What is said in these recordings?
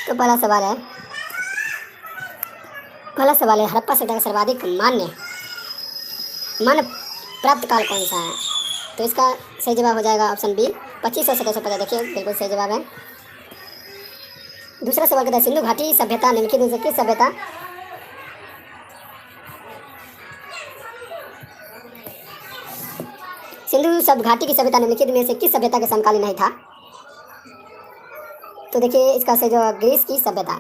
तो पहला सवाल है हड़प्पा सभ्यता का सर्वाधिक मान्य प्राप्त काल कौन सा है? तो इसका सही जवाब हो जाएगा ऑप्शन बी 2500 से 1750। देखिए बिल्कुल सही जवाब है। दूसरा सवाल कहता है सिंधु घाटी सभ्यता निम्नलिखित में से किस सभ्यता सिंधु सब घाटी की सभ्यता निम्नलिखित में से किस सभ्यता के समकालीन नहीं था? तो देखिए इसका सही जवाब ग्रीस की सभ्यता।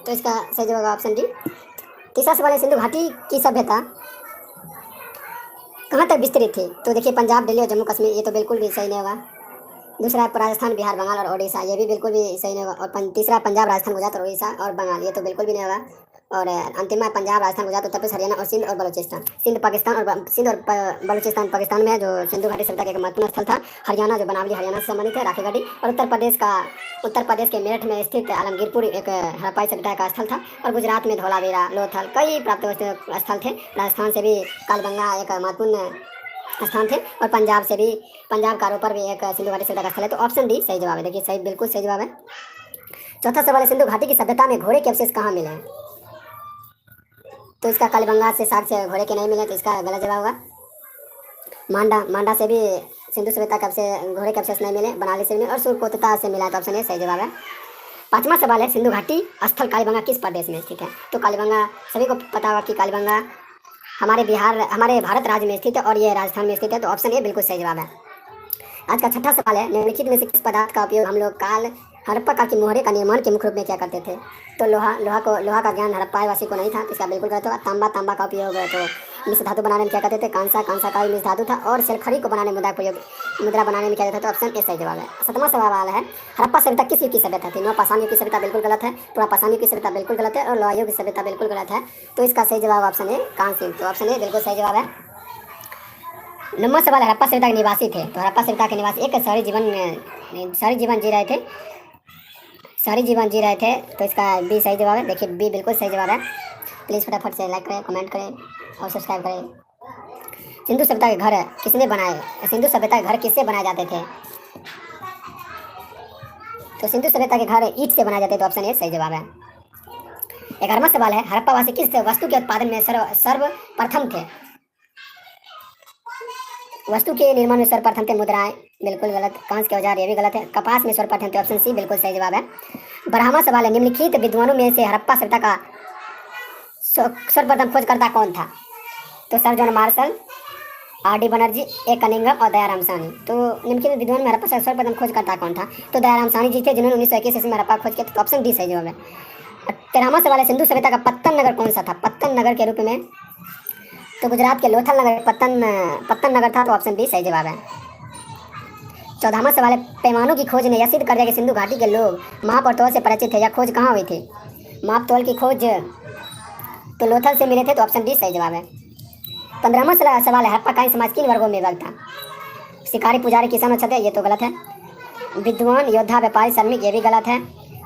तो इसका सही जवाब ऑप्शन डी। तीसरा सवाल है सिंधु घाटी की सभ्यता कहाँ तक विस्तृत थी? तो देखिए पंजाब, दिल्ली और जम्मू कश्मीर, ये तो बिल्कुल भी सही नहीं होगा। दूसरा है राजस्थान, बिहार, बंगाल और उड़ीसा, ये भी बिल्कुल भी सही नहीं होगा। और तीसरा पंजाब, राजस्थान, गुजरात और उड़ीसा और बंगाल, ये तो बिल्कुल भी नहीं होगा। और अंतिम है पंजाब, राजस्थान, गुजरात, उत्तर प्रदेश, हरियाणा और सिंध और बलूचिस्तान। सिंध बलूचिस्तान पाकिस्तान में है, जो सिंधु घाटी सभ्यता का एक महत्वपूर्ण स्थल था। हरियाणा जो बनावली हरियाणा से संबंधित है, राखी गढ़ी। और उत्तर प्रदेश के मेरठ में स्थित आलमगीरपुर एक हड़प्पाई सभ्यता का स्थल था। और गुजरात में धौलावीरा, लोथल, कई प्राप्त स्थल थे। राजस्थान से भी कालबंगा एक महत्वपूर्ण स्थान थे। और पंजाब कारों पर भी एक सिंधु घाटी सभ्यता का स्थल है। तो ऑप्शन डी सही जवाब है। देखिए सही, बिल्कुल सही जवाब है। चौथा सवाल है सिंधु घाटी की सभ्यता में घोड़े के अवशेष कहाँ मिले हैं? तो इसका कालीबंगा से साक्ष्य घोड़े के नहीं मिले, तो इसका गलत जवाब होगा। मांडा से भी सिंधु सभ्यता के घोड़े के अवशेष नहीं मिले, बनाली से मिले और सुरकोटता से मिला। तो ऑप्शन ए सही जवाब है। पांचवा सवाल है सिंधु घाटी स्थल कालीबंगा किस प्रदेश में स्थित है? तो कालीबंगा सभी को पता होगा कि कालीबंगा हमारे भारत राज्य में स्थित है और ये राजस्थान में स्थित है। तो ऑप्शन ए बिल्कुल सही जवाब है। आज का छठा सवाल है निम्नलिखित में से किस पदार्थ का उपयोग हम लोग हड़प्पा काल की मोहरे का निर्माण के मुख्य रूप में क्या करते थे? तो लोहा का ज्ञान हड़प्पा वासी को नहीं था, तो इसका बिल्कुल गलत होगा। तांबा का उपयोग तो मिश्र धातु बनाने में क्या करते थे? कांसा का मिश्र धातु था। और शलखड़ी को बनाने मुद्रा बनाने में क्या जाता था? तो ऑप्शन ए सही जवाब है। सातवां सवाल है हड़प्पा सभ्यता किस युग की सभ्यता थी? नवपाषाण युग की सभ्यता बिल्कुल गलत है। पुरापाषाण युग की सभ्यता बिल्कुल गलत है। और लोहा युग की सभ्यता बिल्कुल गलत है। तो इसका सही जवाब ऑप्शन ए कांस्य युग। तो ऑप्शन ए बिल्कुल सही जवाब है। नंबर सवाल हड़प्पा सभ्यता के निवासी थे। तो हड़प्पा सभ्यता के निवासी एक शहरी जीवन जी रहे थे। तो इसका बी सही जवाब है। देखिए बी बिल्कुल सही जवाब है। प्लीज़ फटाफट से लाइक करें, कमेंट करें और सब्सक्राइब करें। सिंधु सभ्यता के घर किसने बनाए? सिंधु सभ्यता के घर किससे बनाए जाते थे? तो सिंधु सभ्यता के घर ईंट से बनाए जाते थे। तो ऑप्शन ए सही जवाब है। 11वां सवाल है हड़प्पा वासी किस वस्तु के उत्पादन में सर्वप्रथम थे? वस्तु के निर्माण में सर्वप्रथम थे मुद्राएं, बिल्कुल गलत। कांच के औजार, ये भी गलत है। कपास में सर्वप्रथम थे। ऑप्शन सी बिल्कुल सही जवाब है। 12वां सवाल है निम्नलिखित विद्वानों में से हड़प्पा सभ्यता का सर्वप्रथम खोजकर्ता कौन था? तो sir John Marshall, R D. Banerjee, A Cunningham और दयाराम साहनी। तो निम्नलिखित विद्वान में हड़प्पा सर्वप्रथम खोजकर्ता कौन था? तो दयाराम साहनी जी थे, जिन्होंने 1921 ईस्वी में हड़प्पा खोज किया। तो ऑप्शन डी सही जवाब है। 13वां सवाल है सिंधु सभ्यता का पत्तन नगर कौन सा था? पत्तन नगर के रूप में तो गुजरात के लोथल नगर पत्तन नगर था। तो ऑप्शन बी सही जवाब है। 14वां सवाल है पैमानों की खोज ने यह सिद्ध कर दिया कि सिंधु घाटी के लोग माप और तौल से परिचित थे। यह खोज कहाँ हुई थी? माप तौल की खोज तो लोथल से मिले थे। तो ऑप्शन डी सही जवाब है। 15वां सवाल है हड़प्पा कालीन समाज किन वर्गों में विभक्त था? शिकारी, पुजारी, किसान और क्षत्रिय, ये तो गलत है। विद्वान, योद्धा, व्यापारी, श्रमिक, ये भी गलत है।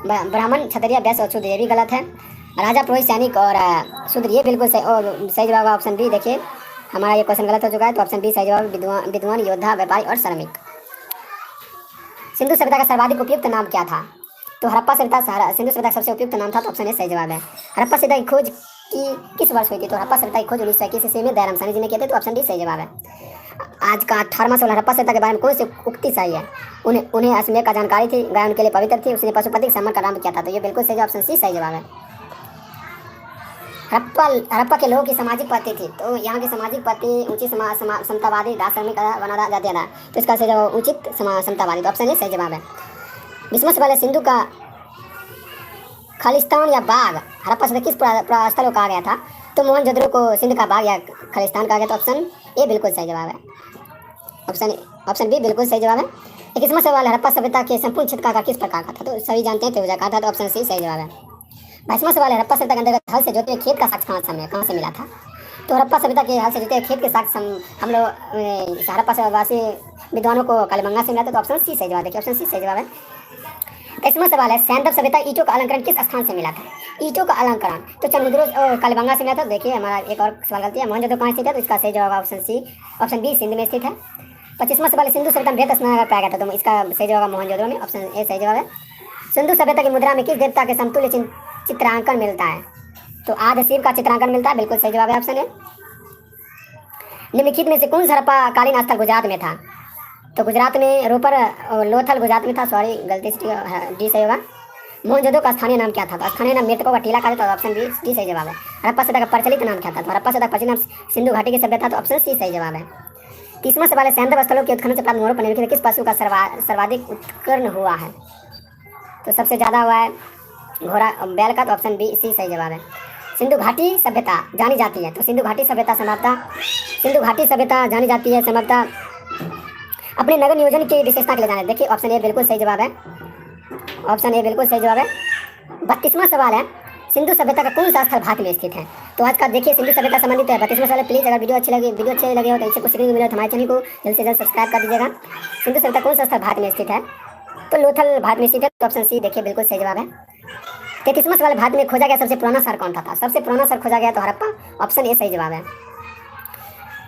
ब्राह्मण, क्षत्रिय, वैश्य और शूद्र, ये भी गलत है। राजा, पुरोहित, सैनिक और शूद्र, ये बिल्कुल सही। और सही जवाब ऑप्शन बी। देखिए हमारा ये क्वेश्चन गलत हो चुका है। तो ऑप्शन बी सही जवाब विद्वान, योद्धा, व्यापारी और श्रमिक। सिंधु सभ्यता का सर्वाधिक उपयुक्त नाम क्या था? तो हड़प्पा सभ्यता सिंधु सभ्यता का सबसे उपयुक्त नाम था। तो ऑप्शन ए सही जवाब है। हड़प्पा सभ्यता की खोज किस वर्ष हुई थी? तो हड़प्पा सभ्यता की खोज 1921 ईस्वी में दयाराम साहनी जी ने किए थे। तो ऑप्शन डी सही जवाब है। आज का 18वां सवाल हड़प्पा सभ्यता के बारे में कौन सी उक्ति सही है? उन्हें अश्वमेध का जानकारी थी, गाय उनके लिए पवित्र थी, उसने पशुपति सम्मान का नाम किया था। तो ये बिल्कुल सही, ऑप्शन सी सही जवाब है। हड़प्पा के लोगों की सामाजिक पद्धति थी। तो यहाँ की सामाजिक पद्धति ऊंची समतावादी, दास श्रमिक बना जाते था। तो इसका सही जवाब उचित समतावादी। तो ऑप्शन ए सही जवाब है। 20वां सवाल है सिंधु का खालिस्तान या बाग हड़प्पा से किस स्थल को कहा गया था? तो मोहनजोदड़ो को सिंध का बाग या खालिस्तान कहा गया। तो ऑप्शन ए बिल्कुल सही जवाब है। ऑप्शन बी बिल्कुल सही जवाब है। 21वां सवाल हड़प्पा सभ्यता के संपूर्ण क्षेत्र का आकार किस प्रकार का था? तो सभी जानते हैं त्रिभुजाकार था। तो ऑप्शन सी सही जवाब है। 22वां सवाल है हड़प्पा सभ्यता के अंतर्गत हल से जोते हुए खेत का साक्ष्य कहाँ से मिला था? तो हड़प्पा सभ्यता के हल से जोते हुए खेत के साक्ष्य हम लोग हड़प्पा वासी विद्वानों को कालीबंगा से मिला था। तो ऑप्शन सी सही जवाब है। ऑप्शन सी सही जवाब है। 23वां सवाल है सैंडव सभ्यता ईंटों का अलंकरण किस स्थान से मिला था? ईंटों का अलंकरण तो चंद्रमुद्रो और कालीबंगा से मिला था। देखिए हमारा एक और सवाल गलती है, मोहनजोदड़ो कहाँ स्थित है? तो इसका सही जवाब ऑप्शन बी सिंध में स्थित है। 25वां सवाल सिंधु सभ्यता में बृहत स्नानागार पाया गया था। तो इसका सही जवाब मोहनजोदड़ो में। ऑप्शन ए सही जवाब है। सिंधु सभ्यता की मुद्रा में किस देवता के समतुल्य चित्रांकन मिलता है? तो आदि शिव का चित्रांकन मिलता है, बिल्कुल सही जवाब है ऑप्शन ए। निम्नलिखित में से कौन सा हड़प्पाकालीन स्थल गुजरात में था? तो गुजरात में रोपर और लोथल गुजरात में था, सॉरी गलती से डी सही होगा। मोहनजोदड़ो का स्थानीय नाम क्या था? तो स्थानीय नाम मृतकों का टीला कहा जाता है, ऑप्शन बी डी सही जवाब है। हड़प्पा सभ्यता का प्रचलित नाम क्या था? तो हड़प्पा सभ्यता का प्रचलित नाम सिंधु घाटी की सभ्यता, तो ऑप्शन सी सही जवाब है। 30वां सवाल है, सैंधव स्थलों के उत्खनन से प्राप्त मोहरों पर निम्नलिखित किस पशु का सर्वाधिक उत्कीर्ण हुआ है? तो सबसे ज़्यादा हुआ है घोड़ा बैल का, तो ऑप्शन बी सी सही जवाब है। सिंधु घाटी सभ्यता जानी जाती है, तो सिंधु घाटी सभ्यता जानी जाती है संभवतः अपने नगर नियोजन की विशेषता के लिए जाने। देखिए ऑप्शन ए बिल्कुल सही जवाब है, ऑप्शन ए बिल्कुल सही जवाब है। 32वां सवाल है, सिंधु सभ्यता का कौन सा स्थल भारत में स्थित है? तो आज का देखिए सिंधु सभ्यता संबंधित है 32वां सवाल। प्लीज़ अगर वीडियो अच्छे लगे हो तो इससे कुछ सीखने को मिले तो हमारे चैनल को जल्द से जल्द सब्सक्राइब कर दीजिएगा। सिंधु सभ्यता कौन सा स्थल भारत में स्थित है? तो लोथल भारत में स्थित है, तो ऑप्शन सी देखिए बिल्कुल सही जवाब है। 33वां सवाल, भारत में खोजा गया सबसे पुराना शहर कौन था? सबसे पुराना शहर खोजा गया तो हड़प्पा, ऑप्शन ए सही जवाब है।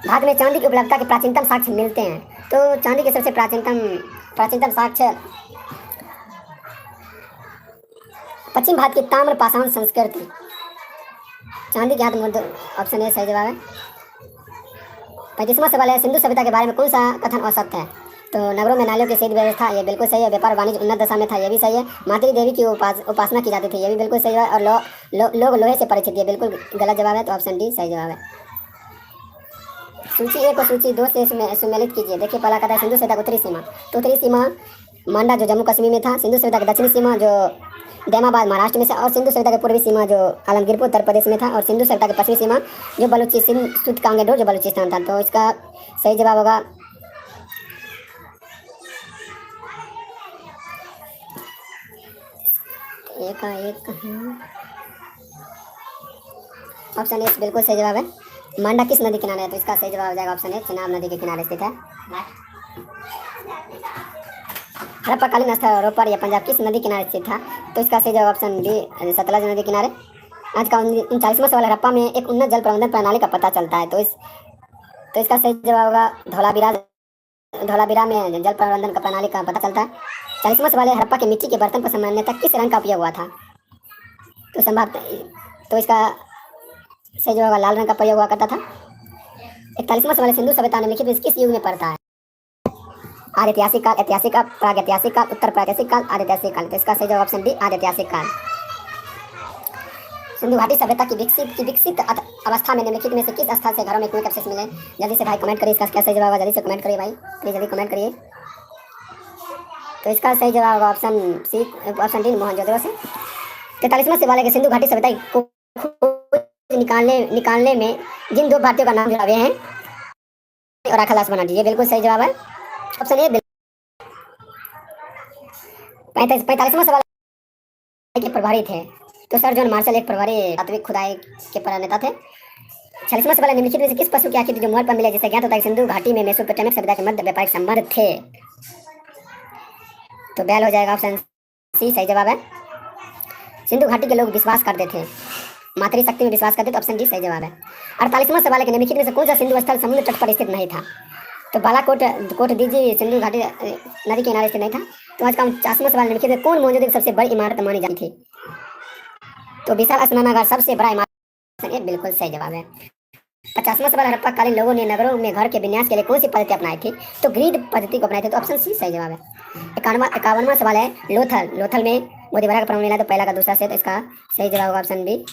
भारत में चांदी की उपलब्धता के प्राचीनतम साक्ष्य मिलते हैं, तो चांदी के सबसे प्राचीनतम साक्ष्य पश्चिम भारत की ताम्र पाषाण संस्कृति, चांदी के हाथ मुद्दों, ऑप्शन ए सही जवाब है। 35वां सवाल है, सिंधु सभ्यता के बारे में कौन सा कथन असत्य है? तो नगरों में नालियों की सीधी व्यवस्था, ये बिल्कुल सही है। व्यापार वाणिज्य उन्नत दशा में था, ये भी सही है। मातृ देवी की उपासना की जाती थी, ये भी बिल्कुल सही है। और लोग लोहे से परिचित, ये बिल्कुल गलत जवाब है, तो ऑप्शन डी सही जवाब है। सूची 1 और सूची 2 से सुमेलित कीजिए। देखिए पहला कहता है सिंधु सभ्यता की उत्तरी सीमा, तो उत्तरी सीमा मांडा जो जम्मू कश्मीर में था। सिंधु सभ्यता की दक्षिणी सीमा जो दैमाबाद महाराष्ट्र में से, और सिंधु सभ्यता की पूर्वी सीमा जो आलमगीरपुर उत्तर प्रदेश में था, और सिंधु सभ्यता की पश्चिमी सीमा जो बलूचिस्तान सुतकांगेडोर जो बलूचिस्तान था। तो इसका सही जवाब होगा ऑप्शन ए बिल्कुल सही जवाब है। मांडा किस नदी किनारे है? तो इसका सही जवाब हो जाएगा ऑप्शन ए, चेनाब नदी के किनारे स्थित है। हड़प्पाकालीन स्थल रोपर या पंजाब किस नदी किनारे स्थित था? तो इसका सही जवाब ऑप्शन डी सतलज नदी किनारे। आज का 39वां सवाल, हड़प्पा में एक उन्नत जल प्रबंधन प्रणाली का पता चलता है, तो इसका सही जवाब होगा धौलावीरा में जल प्रबंधन का प्रणाली का पता चलता है। 40वां सवाल है, हड़प्पा के मिट्टी के बर्तन पर सामान्यतः किस रंग का उपयोग हुआ था? तो इसका सही जवाब होगा लाल रंग का प्रयोग हुआ करता था। 41वां सवाल है, सिंधु सभ्यता निम्नलिखित किस युग में पड़ता है? आदि ऐतिहासिक काल, ऐतिहासिक काल, प्रागैतिहासिक काल, उत्तर प्रागैतिहासिक काल, आदि ऐतिहासिक काल। तो इसका सही जवाब ऑप्शन डी आदि ऐतिहासिक काल। सिंधु घाटी सभ्यता की विकसित अवस्था में निम्नलिखित में से किस स्थल से घरों में कुएं के अवशेष मिले? जल्दी से भाई कमेंट करिए, इसका क्या सही जवाब होगा, जल्दी से कमेंट करिए भाई, प्लीज जल्दी कमेंट करिए। तो इसका सही जवाब होगा option C, option D Mohenjodaro से। 43वां सवाल है कि सिंधु घाटी सभ्यता को निकालने में जिन 2 भारतीयों का नाम जुड़ा हुए हैं और राखादास बनार्जी, ये बिल्कुल सही जवाब है, ऑप्शन ए। 45वां सवाल के प्रभारी थे, तो सर जॉन मार्शल एक प्रभारी आत्विक खुदाई के प्रणेता थे। 46वां सवाल है, निम्नलिखित में से किस पशु की आकृति जो मोहर पर मिले जिससे ज्ञात होता है सिंधु घाटी में मेसोपोटामिक सभ्यता के मध्य व्यापारिक संबंध थे? तो बैल हो जाएगा, ऑप्शन सी सही जवाब है। सिंधु घाटी के लोग विश्वास करते थे, मातृशक्ति में विश्वास करते, तो ऑप्शन डी सही जवाब है। 48वां सवाल है कि निम्नलिखित में से कौन सा सिंधु स्थल समुद्र तट पर स्थित नहीं था? तो बालाकोट दीजी सिंधु घाटी नदी के किनारे स्थित नहीं था। तो आज का 49वां सवाल, निम्नलिखित में कौन मोहनजोदड़ो की सबसे बड़ी इमारत मानी जाती थी? तो विशाल स्नानागार सबसे बड़ा इमारत, ये बिल्कुल सही जवाब है। 50वां सवाल, हड़प्पाकालीन लोगों ने नगरों में घर के विन्यास के लिए कौन सी पद्धति अपनाई थी? तो ग्रिड पद्धति को अपनाई थी, तो ऑप्शन सी सही जवाब है। 51वां सवाल है, लोथल में मोदीबरा का प्रमाण मिला, तो पहला का दूसरा से, तो इसका सही जवाब होगा ऑप्शन बी।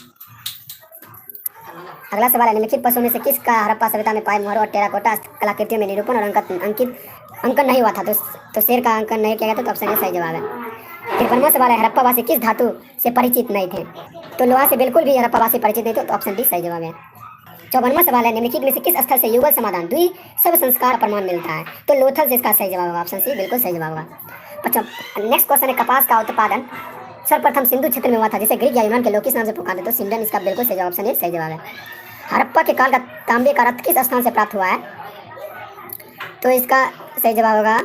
अगला सवाल है, निम्नलिखित पशुओं में से किसका हड़प्पा सभ्यता में पाए मोहरों और टेराकोटा कलाकृतियों में निरूपण और अंकन नहीं हुआ था? तो शेर का अंकन नहीं किया गया था, तो ऑप्शन ए सही जवाब है। 53वां सवाल है, हड़प्पावासी किस धातु से परिचित नहीं थे? तो लोहा से बिल्कुल भी हड़प्पावासी परिचित नहीं थे, तो ऑप्शन डी सही जवाब है। 54वां सवाल है, निम्नलिखित में से किस स्थल से युगल समाधान द्विसर्व संस्कार प्रमाण मिलता है? तो लोथल से इसका सही जवाब होगा, ऑप्शन सी बिल्कुल सही जवाब होगा। नेक्स्ट क्वेश्चन है, कपास का उत्पादन सर्वप्रथम सिंधु क्षेत्र में हुआ था जिसे ग्रीक या यूनान के लोग किस नाम से पुकारते? तो सिंडन, इसका बिल्कुल सही जवाब, ऑप्शन ए सही जवाब है। हड़प्पा के काल का तांबे का रथ किस स्थान से प्राप्त हुआ है? तो इसका सही जवाब होगा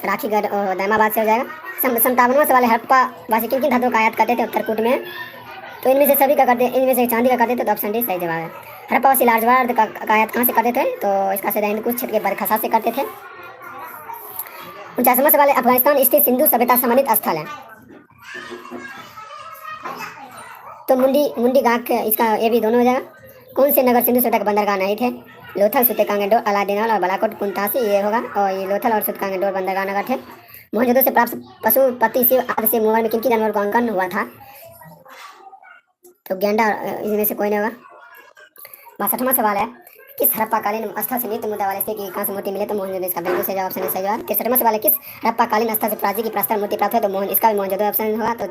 राखीगढ़ दैमाबाद से हो जाएगा। 57वां सवाल है, हड़प्पा वासी किन किन धातुओं का आयात करते थे उत्तरकूट में? तो इनमें से सभी का करते, इनमें से चांदी का करते थे, तो ऑप्शन डी सही जवाब है। हड़प्पा वासी लार्जवाड़ का आयात कहाँ से करते थे? तो इसका सही हिंदकुश क्षेत्र के बरखसा से करते थे। 49वां सवाल है, अफगानिस्तान स्थित सिंधु सभ्यता संबंधित स्थल है। तो मुंडी गाक, इसका ये भी दोनों हो जाएगा। कौन से नगर सिंधु सभ्यता के बंदरगाह नहीं थे? लोथल, सुतेकांगेडोर, अलादीनाल और बालाकोट कुंतासी, ये होगा। और ये लोथल और सुतेकांगेडोर बंदरगाह नगर थे। मोहनजोदड़ो से प्राप्त पशुपति शिव आदि से मुगल में किन जानवर को अंकन हुआ था? तो गेंडा, इनमें से कोई नहीं होगा। 62वां सवाल है, किस हड़प्पाकालीन स्थल से नृत्य मुद्रा वाले स्त्री की कांस्य मूर्ति मिले? तो मोहनजोदड़ो, इसका बिल्कुल सही ऑप्शन है, सही जवाब। 63वां सवाल है, किस हड़प्पाकालीन स्थल से प्राची की प्रस्तर मूर्ति प्राप्त है? तो इसका भी मोहनजोदड़ो ऑप्शन होगा। तो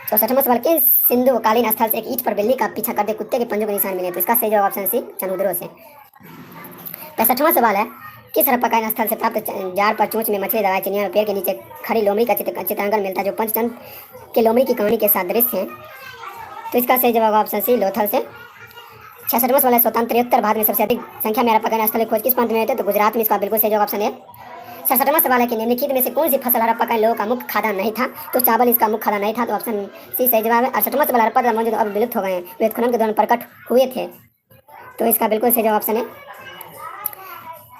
64वां सवाल, किस सिंधु कालीन स्थल से एक ईंट पर बिल्ली का पीछा करते कुत्ते के पंजों के निशान मिले? तो इसका सही जवाब ऑप्शन सी, चंद्रद्रो से। 65वां सवाल है, किस हड़प्पाकालीन स्थल से प्राप्त जार पर चोंच में मछली दबाए चिड़िया पेड़ के नीचे खड़ी लोमड़ी का चित्रांकन मिलता है, जो पंचतंत्र के लोमड़ी की कहानी के साथ दृश्य है? तो इसका सही जवाब ऑप्शन सी, लोथल से। 66वां सवाल है, स्वतंत्रोत्तर भारत में सबसे अधिक संख्या में हड़प्पाकालीन स्थल की खोज किस प्रांत में हुई? तो गुजरात में, इसका बिल्कुल सही जवाब ऑप्शन है। 67वां सवाल है कि निम्नलिखित में से कौन सी फसल हड़प्पाकालीन लोगों का मुख्य खाद्यान्न नहीं था? तो चावल इसका मुख्य खाद्यान्न नहीं था। तो ऑप्शन सी सही जवाब है। 68वां सवाल, हड़प्पा मौजूद अब विलुप्त हो गए हैं, वे उत्खनन के दौरान प्रकट हुए थे। तो इसका बिल्कुल सही जवाब ऑप्शन है।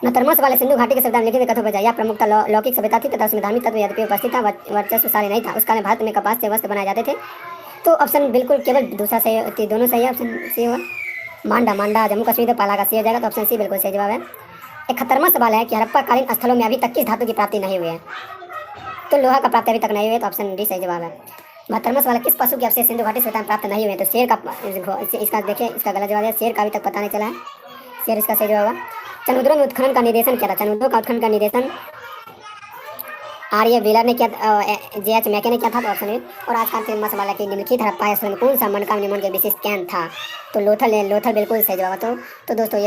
69वां सवाल है, सिंधु घाटी के सभ्यता में लिखित कथों पर यह प्रमुखता लौकिक सभ्यता थी तथा उसमें धार्मिक तत्व यद्यपि उपस्थित था, वर्चस्वशाली नहीं था। उस काल में भारत में कपास से वस्त्र बनाए जाते थे। तो ऑप्शन बिल्कुल केवल दूसरा सही, दोनों सही है। ऑप्शन सी होगा। मांडा जम्मू कश्मीर, तो पाला का सी हो जाएगा। तो ऑप्शन सी बिल्कुल सही जवाब है। 71वां सवाल है कि हड़प्पाकालीन स्थलों में अभी तक किस धातु की प्राप्ति नहीं हुई है? तो लोहा का प्राप्ति अभी तक नहीं हुई है। तो ऑप्शन डी सही जवाब है। 72वां सवाल है, किस पशु के अवशेष सिंधु घाटी सभ्यता में प्राप्त नहीं हुए? तो शेर का, इसका देखिए, इसका गलत जवाब है। शेर का अभी तक पता नहीं चला है, शेर इसका सही जवाब है। चंद्रद्रो में उत्खनन का निर्देशन क्या था? चंद्रद्रो का उत्खनन का निर्देशन आर्य व्हीलर ने किया, JH मैके ने किया था। तो ऑप्शन ए। और आज का अंतिम सवाल है कि निम्नलिखित हड़प्पा स्थल में कौन सा मनकाम निर्माण के विशिष्ट केंद्र था? तो लोथल है, लोथल बिल्कुल सही जवाब। तो दोस्तों ये